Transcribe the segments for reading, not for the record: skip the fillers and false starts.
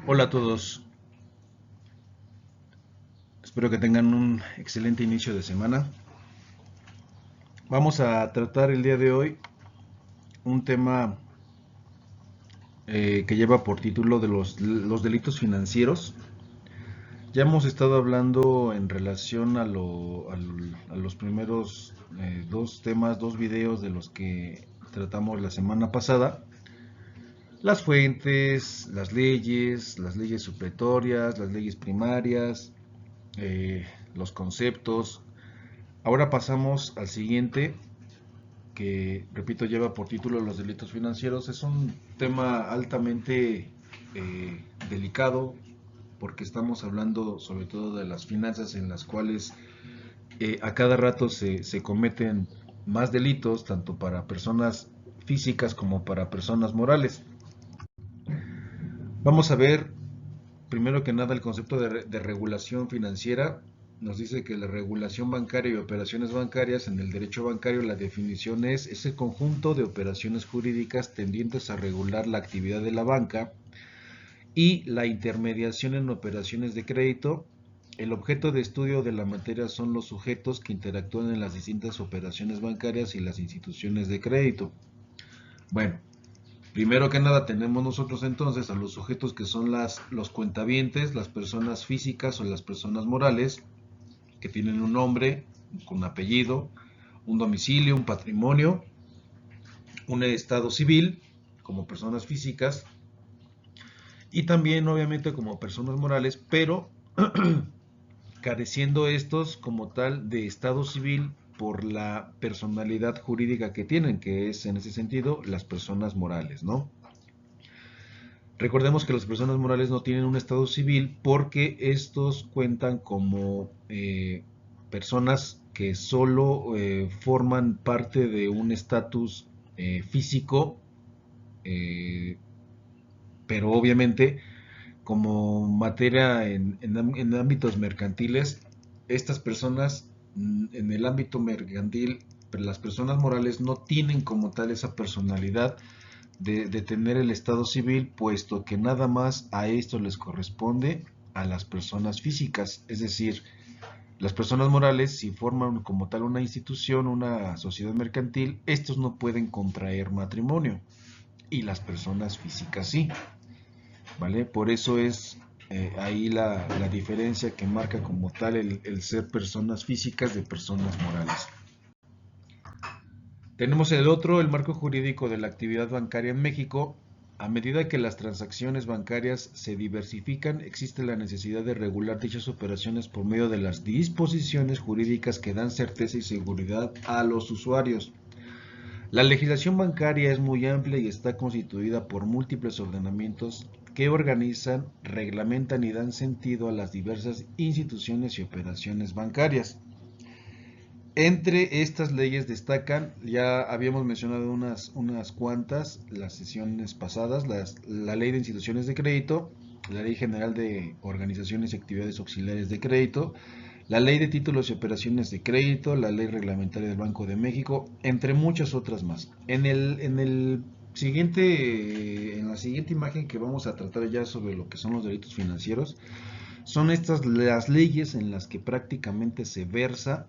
Hola a todos, espero que tengan un excelente inicio de semana. Vamos a tratar el día de hoy un tema que lleva por título de los delitos financieros. Ya hemos estado hablando en relación a los primeros dos temas, dos videos de los que tratamos la semana pasada. Las fuentes, las leyes supletorias, las leyes primarias, los conceptos. Ahora pasamos al siguiente, que, repito, lleva por título los delitos financieros. Es un tema altamente delicado porque estamos hablando sobre todo de las finanzas en las cuales a cada rato se cometen más delitos, tanto para personas físicas como para personas morales. Vamos a ver primero que nada el concepto de regulación financiera. Nos dice que la regulación bancaria y operaciones bancarias en el derecho bancario, la definición es ese conjunto de operaciones jurídicas tendientes a regular la actividad de la banca y la intermediación en operaciones de crédito. El objeto de estudio de la materia son los sujetos que interactúan en las distintas operaciones bancarias y las instituciones de crédito. Bueno, primero que nada tenemos nosotros entonces a los sujetos que son los cuentavientes, las personas físicas o las personas morales, que tienen un nombre, un apellido, un domicilio, un patrimonio, un estado civil como personas físicas y también obviamente como personas morales, pero careciendo estos como tal de estado civil por la personalidad jurídica que tienen, que es en ese sentido las personas morales, ¿no? Recordemos que las personas morales no tienen un estado civil porque estos cuentan como personas que solo forman parte de un estatus físico, eh, pero obviamente como materia en ámbitos mercantiles, estas personas en el ámbito mercantil, las personas morales no tienen como tal esa personalidad de tener el estado civil, puesto que nada más a esto les corresponde a las personas físicas, es decir, las personas morales, si forman como tal una institución, una sociedad mercantil, estos no pueden contraer matrimonio y las personas físicas sí, ¿vale? Por eso es ahí la diferencia que marca como tal el ser personas físicas de personas morales. Tenemos el otro, el marco jurídico de la actividad bancaria en México. A medida que las transacciones bancarias se diversifican, existe la necesidad de regular dichas operaciones por medio de las disposiciones jurídicas que dan certeza y seguridad a los usuarios. La legislación bancaria es muy amplia y está constituida por múltiples ordenamientos que organizan, reglamentan y dan sentido a las diversas instituciones y operaciones bancarias. Entre estas leyes destacan, ya habíamos mencionado unas cuantas las sesiones pasadas, la Ley de Instituciones de Crédito, la Ley General de Organizaciones y Actividades Auxiliares de Crédito, la Ley de Títulos y Operaciones de Crédito, la Ley Reglamentaria del Banco de México, entre muchas otras más. En la siguiente imagen que vamos a tratar ya sobre lo que son los delitos financieros, son estas las leyes en las que prácticamente se versa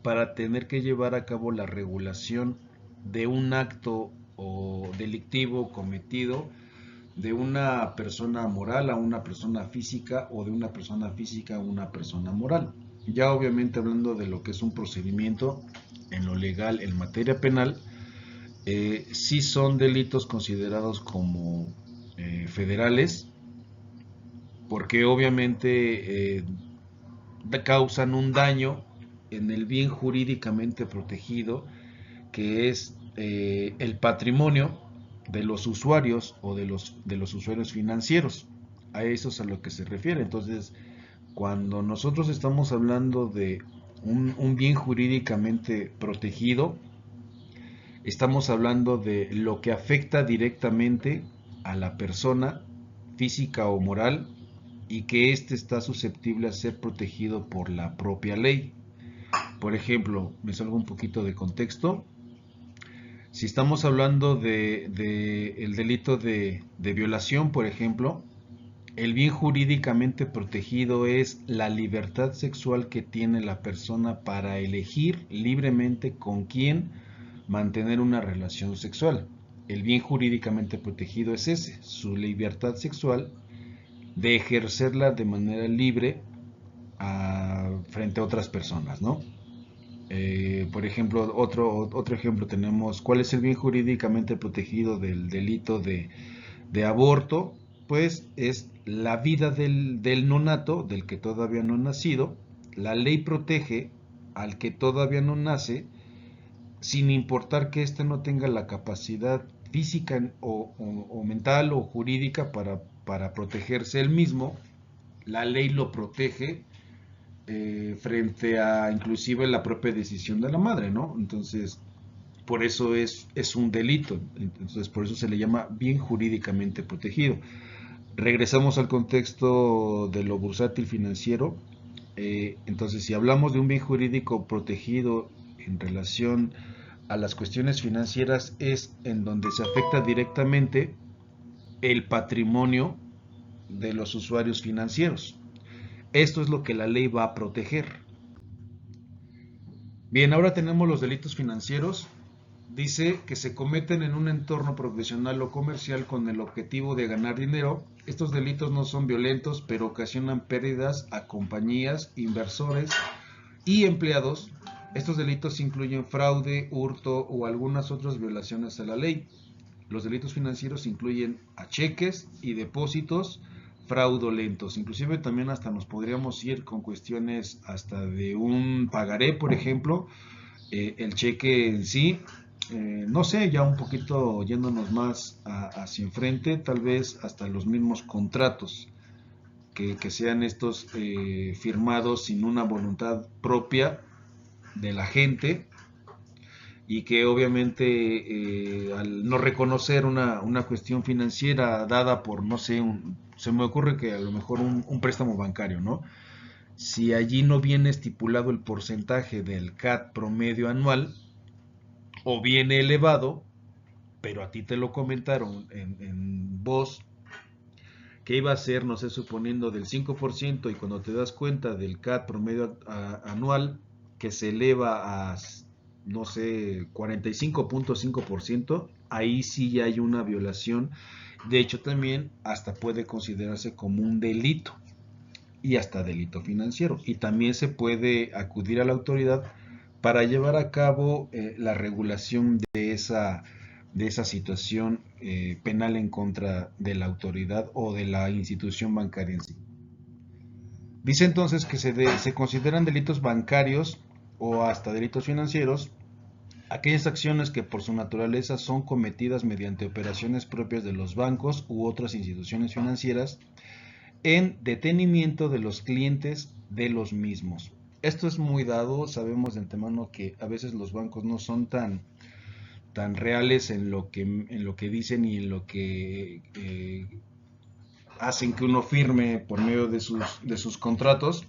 para tener que llevar a cabo la regulación de un acto o delictivo cometido de una persona moral a una persona física o de una persona física a una persona moral. Ya obviamente hablando de lo que es un procedimiento en lo legal, en materia penal, sí son delitos considerados como federales, porque obviamente causan un daño en el bien jurídicamente protegido que es el patrimonio de los usuarios o de los usuarios financieros. A eso es a lo que se refiere. Entonces, cuando nosotros estamos hablando de un bien jurídicamente protegido, estamos hablando de lo que afecta directamente a la persona física o moral y que éste está susceptible a ser protegido por la propia ley. Por ejemplo, me salgo un poquito de contexto. Si estamos hablando de el delito de violación, por ejemplo, El bien jurídicamente protegido es la libertad sexual que tiene la persona para elegir libremente con quién mantener una relación sexual. El bien jurídicamente protegido es ese, su libertad sexual de ejercerla de manera libre frente a otras personas, ¿no? Por ejemplo, otro ejemplo tenemos, ¿cuál es el bien jurídicamente protegido del delito de aborto? Pues es la vida del nonato, del que todavía no ha nacido. La ley protege al que todavía no nace, sin importar que éste no tenga la capacidad física o mental o jurídica para protegerse él mismo. La ley lo protege frente a inclusive la propia decisión de la madre, ¿no? Entonces, por eso es un delito, entonces por eso se le llama bien jurídicamente protegido. Regresamos al contexto de lo bursátil financiero. Entonces, si hablamos de un bien jurídico protegido en relación a las cuestiones financieras, es en donde se afecta directamente el patrimonio de los usuarios financieros. Esto es lo que la ley va a proteger. Bien, ahora tenemos los delitos financieros. Dice que se cometen en un entorno profesional o comercial con el objetivo de ganar dinero. Estos delitos no son violentos, pero ocasionan pérdidas a compañías, inversores y empleados. Estos delitos incluyen fraude, hurto o algunas otras violaciones a la ley. Los delitos financieros incluyen a cheques y depósitos fraudulentos. Inclusive también hasta nos podríamos ir con cuestiones hasta de un pagaré, por ejemplo, el cheque en sí, no sé, ya un poquito yéndonos más hacia enfrente, tal vez hasta los mismos contratos, que sean estos firmados sin una voluntad propia de la gente y que obviamente al no reconocer una cuestión financiera dada por, no sé, se me ocurre que a lo mejor un préstamo bancario, ¿no? Si allí no viene estipulado el porcentaje del CAT promedio anual, o viene elevado, pero a ti te lo comentaron en voz que iba a ser, no sé, suponiendo del 5% y cuando te das cuenta del CAT promedio anual que se eleva a, no sé, 45.5%, ahí sí ya hay una violación. De hecho, también hasta puede considerarse como un delito y hasta delito financiero. Y también se puede acudir a la autoridad para llevar a cabo la regulación de esa situación penal en contra de la autoridad o de la institución bancaria en sí. Dice entonces que se consideran delitos bancarios o hasta delitos financieros aquellas acciones que por su naturaleza son cometidas mediante operaciones propias de los bancos u otras instituciones financieras en detenimiento de los clientes de los mismos. Esto es muy dado, sabemos de antemano que a veces los bancos no son tan reales en lo que dicen y en lo que hacen que uno firme por medio de sus contratos,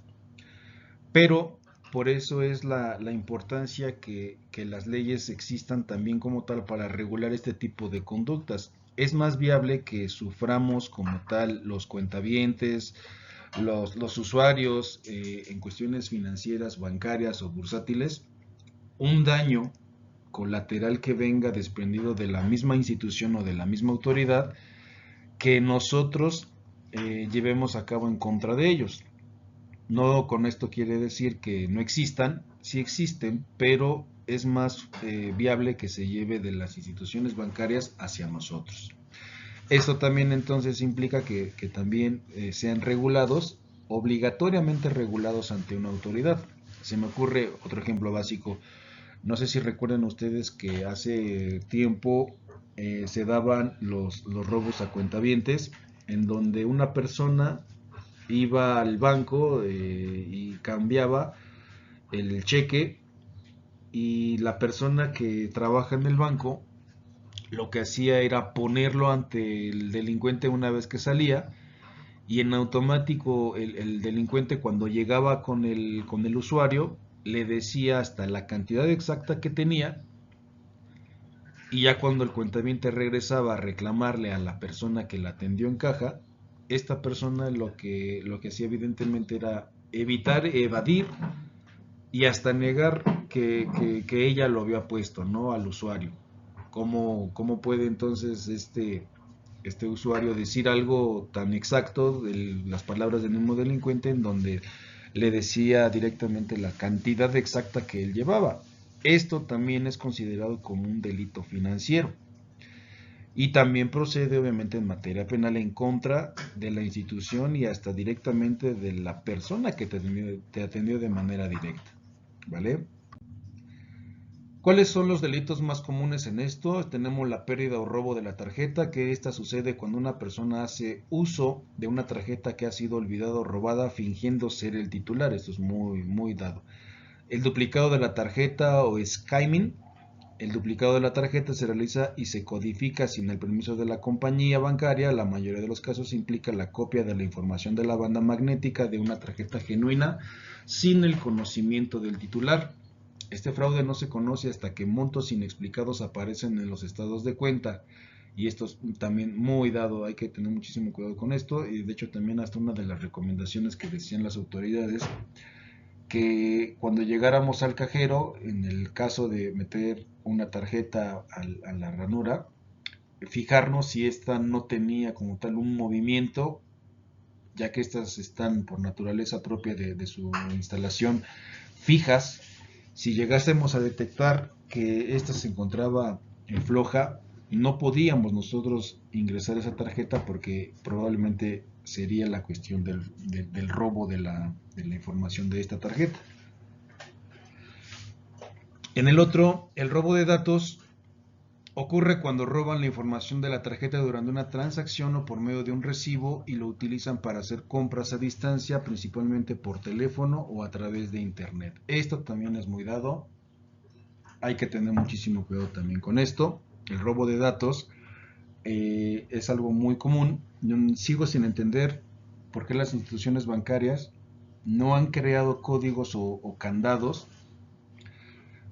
pero por eso es la importancia que las leyes existan también como tal para regular este tipo de conductas. Es más viable que suframos como tal los cuentavientes, los usuarios en cuestiones financieras, bancarias o bursátiles, un daño colateral que venga desprendido de la misma institución o de la misma autoridad que nosotros llevemos a cabo en contra de ellos. No con esto quiere decir que no existan, sí existen, pero es más viable que se lleve de las instituciones bancarias hacia nosotros. Esto también entonces implica que también sean regulados, obligatoriamente regulados ante una autoridad. Se me ocurre otro ejemplo básico. No sé si recuerdan ustedes que hace tiempo se daban los robos a cuentavientes, en donde una persona iba al banco y cambiaba el cheque y la persona que trabaja en el banco lo que hacía era ponerlo ante el delincuente una vez que salía y en automático el delincuente cuando llegaba con el usuario le decía hasta la cantidad exacta que tenía y ya cuando el cuentaviente regresaba a reclamarle a la persona que la atendió en caja, esta persona lo que hacía evidentemente era evitar, evadir y hasta negar que ella lo había puesto, ¿no? Al usuario. ¿Cómo puede entonces este usuario decir algo tan exacto de las palabras del mismo delincuente en donde le decía directamente la cantidad exacta que él llevaba? Esto también es considerado como un delito financiero y también procede obviamente en materia penal en contra de la institución y hasta directamente de la persona que te atendió de manera directa, ¿vale? ¿Cuáles son los delitos más comunes en esto? Tenemos la pérdida o robo de la tarjeta, que esta sucede cuando una persona hace uso de una tarjeta que ha sido olvidada o robada fingiendo ser el titular. Esto es muy dado. El duplicado de la tarjeta o skimming. El duplicado de la tarjeta se realiza y se codifica sin el permiso de la compañía bancaria. La mayoría de los casos implica la copia de la información de la banda magnética de una tarjeta genuina sin el conocimiento del titular. Este fraude no se conoce hasta que montos inexplicados aparecen en los estados de cuenta. Y esto es también muy dado, hay que tener muchísimo cuidado con esto. Y de hecho también hasta una de las recomendaciones que decían las autoridades, que cuando llegáramos al cajero, en el caso de meter una tarjeta a la ranura, fijarnos si esta no tenía como tal un movimiento, ya que estas están por naturaleza propia de su instalación fijas. Si llegásemos a detectar que esta se encontraba floja, no podíamos nosotros ingresar esa tarjeta porque probablemente sería la cuestión del robo de la información de esta tarjeta. En el otro, el robo de datos ocurre cuando roban la información de la tarjeta durante una transacción o por medio de un recibo y lo utilizan para hacer compras a distancia, principalmente por teléfono o a través de internet. Esto también es muy dado. Hay que tener muchísimo cuidado también con esto. El robo de datos es algo muy común. Yo sigo sin entender por qué las instituciones bancarias no han creado códigos o candados.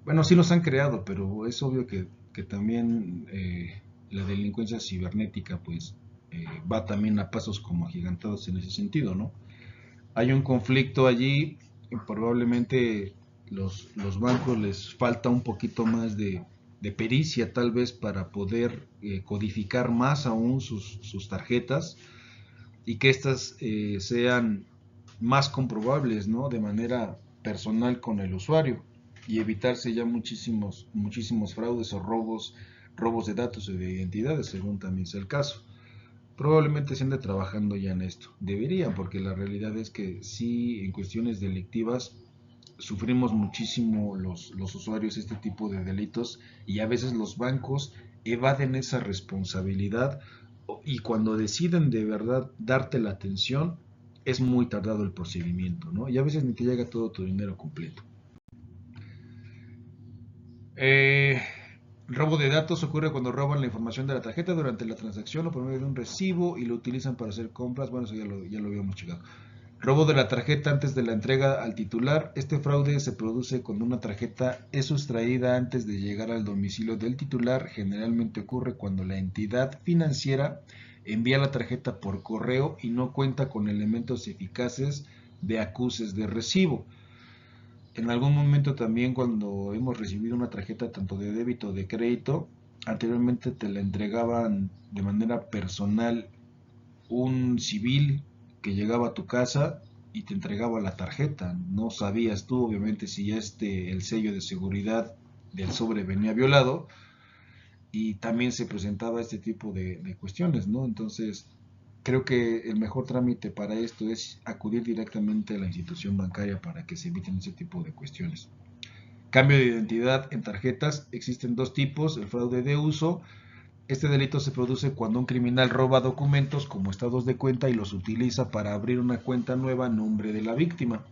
Bueno, sí los han creado, pero es obvio que también la delincuencia cibernética pues va también a pasos como agigantados en ese sentido, ¿no? Hay un conflicto allí y probablemente los bancos les falta un poquito más de pericia tal vez para poder codificar más aún sus tarjetas y que éstas sean más comprobables, ¿no? De manera personal con el usuario y evitarse ya muchísimos fraudes o robos de datos o de identidades, según también sea el caso. Probablemente se ande trabajando ya en esto. Deberían, porque la realidad es que sí, en cuestiones delictivas, sufrimos muchísimo los usuarios este tipo de delitos y a veces los bancos evaden esa responsabilidad y cuando deciden de verdad darte la atención, es muy tardado el procedimiento, ¿no? Y a veces ni te llega todo tu dinero completo. Eh, Robo de datos ocurre cuando roban la información de la tarjeta durante la transacción o por medio de un recibo y lo utilizan para hacer compras. Bueno, eso ya lo habíamos checado. Robo de la tarjeta antes de la entrega al titular. Este fraude se produce cuando una tarjeta es sustraída antes de llegar al domicilio del titular. Generalmente ocurre cuando la entidad financiera envía la tarjeta por correo y no cuenta con elementos eficaces de acuses de recibo. En algún momento también cuando hemos recibido una tarjeta tanto de débito o de crédito, anteriormente te la entregaban de manera personal un civil que llegaba a tu casa y te entregaba la tarjeta. No sabías tú, obviamente, si ya el sello de seguridad del sobre venía violado y también se presentaba este tipo de cuestiones, ¿no? Entonces, creo que el mejor trámite para esto es acudir directamente a la institución bancaria para que se eviten ese tipo de cuestiones. Cambio de identidad en tarjetas. Existen dos tipos: el fraude de uso. Este delito se produce cuando un criminal roba documentos como estados de cuenta y los utiliza para abrir una cuenta nueva a nombre de la víctima.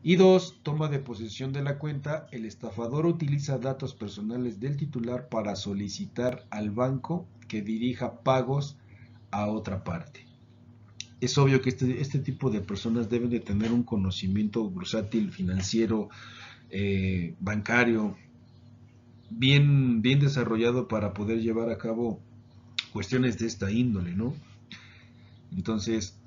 Y dos, toma de posesión de la cuenta. El estafador utiliza datos personales del titular para solicitar al banco que dirija pagos a otra parte. Es obvio que este tipo de personas deben de tener un conocimiento bursátil, financiero, bancario, bien desarrollado para poder llevar a cabo cuestiones de esta índole, ¿no? Entonces,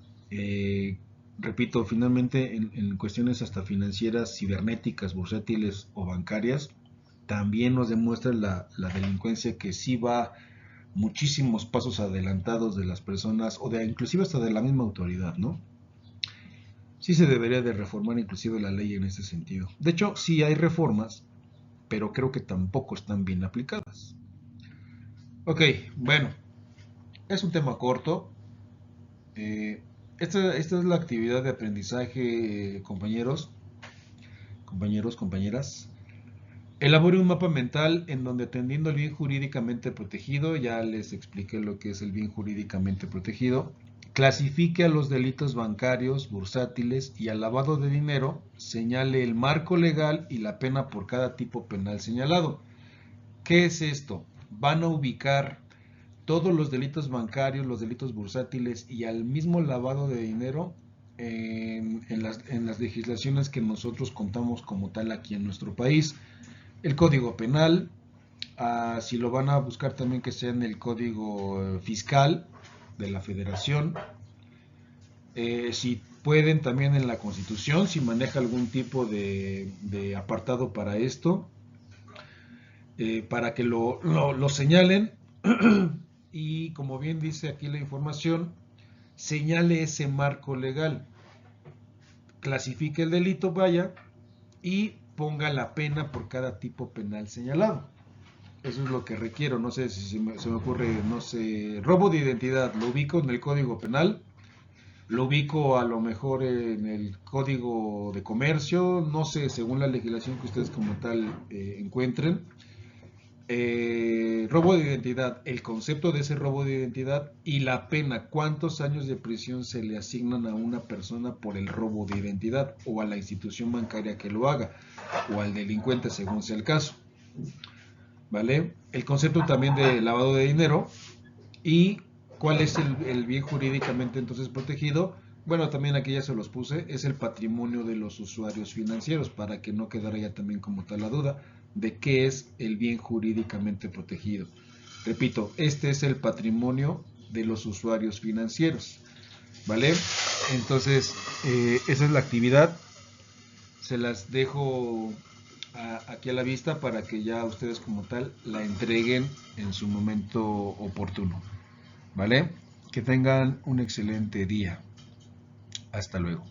repito, finalmente en cuestiones hasta financieras, cibernéticas, bursátiles o bancarias, también nos demuestra la delincuencia que sí va muchísimos pasos adelantados de las personas o de inclusive hasta de la misma autoridad, ¿no? Sí se debería de reformar inclusive la ley en ese sentido. De hecho, sí hay reformas, pero creo que tampoco están bien aplicadas. Ok, bueno, es un tema corto. Eh, esta es la actividad de aprendizaje, compañeras. Elabore un mapa mental en donde atendiendo al bien jurídicamente protegido, ya les expliqué lo que es el bien jurídicamente protegido, clasifique a los delitos bancarios, bursátiles y al lavado de dinero, señale el marco legal y la pena por cada tipo penal señalado. ¿Qué es esto? Van a ubicar todos los delitos bancarios, los delitos bursátiles y al mismo lavado de dinero en las legislaciones que nosotros contamos como tal aquí en nuestro país. El Código Penal, si lo van a buscar también que sea en el Código Fiscal de la Federación, si pueden también en la Constitución, si maneja algún tipo de apartado para esto, para que lo señalen y como bien dice aquí la información, señale ese marco legal, clasifique el delito, vaya, y ponga la pena por cada tipo penal señalado. Eso es lo que requiero, no sé si se me ocurre, no sé, robo de identidad, lo ubico en el Código Penal, lo ubico a lo mejor en el Código de Comercio, no sé, según la legislación que ustedes como tal encuentren. Robo de identidad, el concepto de ese robo de identidad y la pena, cuántos años de prisión se le asignan a una persona por el robo de identidad o a la institución bancaria que lo haga o al delincuente según sea el caso. ¿Vale? El concepto también de lavado de dinero y cuál es el bien jurídicamente entonces protegido. Bueno, también aquí ya se los puse, es el patrimonio de los usuarios financieros, para que no quedara ya también como tal la duda de qué es el bien jurídicamente protegido. Repito, este es el patrimonio de los usuarios financieros, ¿vale? Entonces, esa es la actividad, se las dejo aquí a la vista para que ya ustedes como tal la entreguen en su momento oportuno, ¿vale? Que tengan un excelente día. Hasta luego.